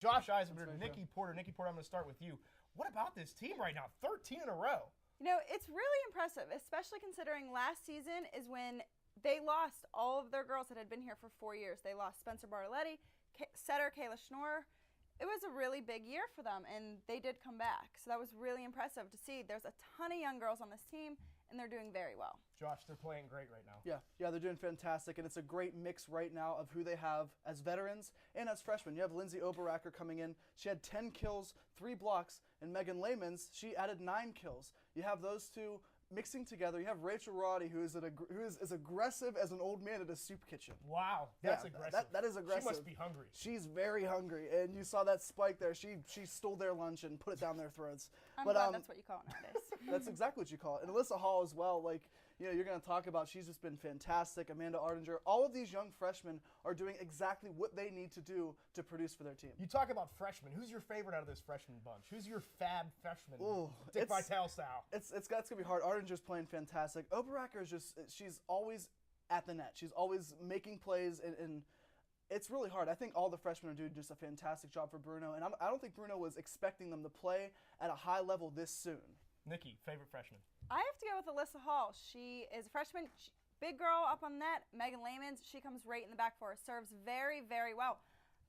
Josh Isenberg and Nikki Porter. Nikki Porter, I'm going to start with you. What about this team right now? 13 in a row. You know, it's really impressive, especially considering last season is when they lost all of their girls that had been here for 4 years. They lost Spencer Bartoletti, setter Kayla Schnorr. It was a really big year for them, and they did come back. So that was really impressive to see. There's a ton of young girls on this team, and they're doing very well. Josh, they're playing great right now. Yeah, they're doing fantastic, and it's a great mix right now of who they have as veterans and as freshmen. You have Lindsay Oberacker coming in. She had 10 kills, 3 blocks, and Megan Lamans, she added 9 kills. You have those two mixing together. You have Rachel Roddy, who is as aggressive as an old man at a soup kitchen. Wow, that's aggressive. That is aggressive. She must be hungry. She's very hungry, and you saw that spike there. She stole their lunch and put it down their throats. I'm glad that's what you call it nowadays. That's exactly what you call it. And Alyssa Hall as well, like, you know, you're going to talk about, she's just been fantastic. Amanda Ardinger, all of these young freshmen are doing exactly what they need to do to produce for their team. You talk about freshmen. Who's your favorite out of this freshman bunch? Who's your fab freshman? Ooh, Dick Vitale style. It's going to be hard. Ardinger's playing fantastic. Oberacker is just, she's always at the net. She's always making plays, and it's really hard. I think all the freshmen are doing just a fantastic job for Bruno, and I don't think Bruno was expecting them to play at a high level this soon. Nikki, favorite freshman? I have to go with Alyssa Hall. She is a freshman, big girl up on net. Megan Lamans, she comes right in the back for her, serves very, very well.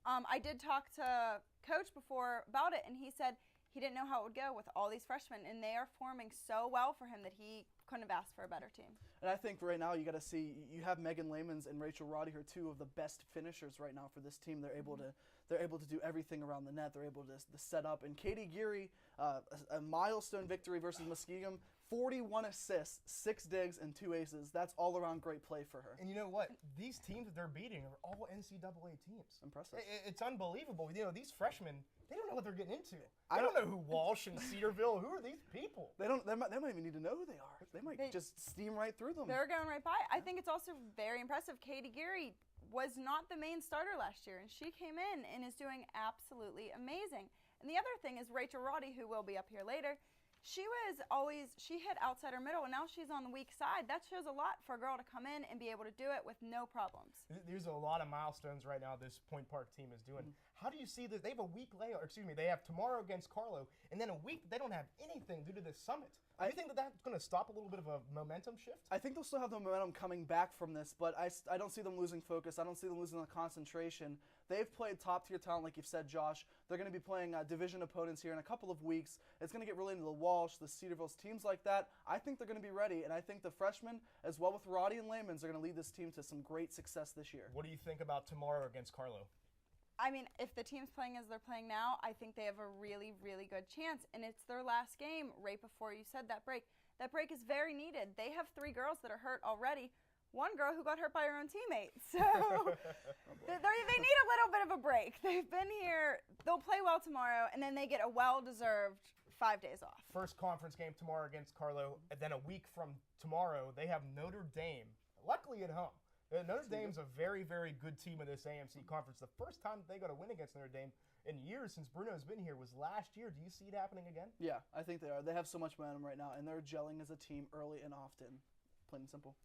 I did talk to Coach before about it, and he said he didn't know how it would go with all these freshmen, and they are forming so well for him that he couldn't have asked for a better team. And I think right now you got to see, you have Megan Lamans and Rachel Roddy, who are two of the best finishers right now for this team. They're able to do everything around the net. They're able to set up. And Katie Geary, a milestone victory versus Muskegon, 41 assists, 6 digs, and 2 aces. That's all around great play for her. And you know what? These teams that they're beating are all NCAA teams. Impressive. It's unbelievable. You know, these freshmen, they don't know what they're getting into. I don't know who Walsh and Cedarville. Who are these people? They might even need to know who they are. They might just steam right through them. They're going right by. I think it's also very impressive. Katie Geary was not the main starter last year, and she came in and is doing absolutely amazing. And the other thing is Rachel Roddy, who will be up here later. She hit outside her middle, and now she's on the weak side. That shows a lot for a girl to come in and be able to do it with no problems. There's a lot of milestones right now this Point Park team is doing. How do you see this? They have a week later, they have tomorrow against Carlo, and then a week they don't have anything due to this summit. Do you think that that's going to stop a little bit of a momentum shift? I think they'll still have the momentum coming back from this, but I don't see them losing focus. I don't see them losing the concentration. They've played top-tier talent, like you've said, Josh. They're going to be playing division opponents here in a couple of weeks. It's going to get really into the Walsh, the Cedarvilles, teams like that. I think they're going to be ready, and I think the freshmen, as well with Roddy and Lamans, are going to lead this team to some great success this year. What do you think about tomorrow against Carlo? I mean, if the team's playing as they're playing now, I think they have a really, really good chance. And it's their last game right before you said that break. That break is very needed. They have 3 girls that are hurt already. One girl who got hurt by her own teammate. So they need a little bit of a break. They've been here. They'll play well tomorrow, and then they get a well-deserved 5 days off. First conference game tomorrow against Carlo. And then a week from tomorrow, they have Notre Dame, luckily at home. Notre Dame's a very, very good team in this AMC conference. The first time they got a win against Notre Dame in years since Bruno's been here was last year. Do you see it happening again? Yeah, I think they are. They have so much momentum right now, and they're gelling as a team early and often. Plain and simple.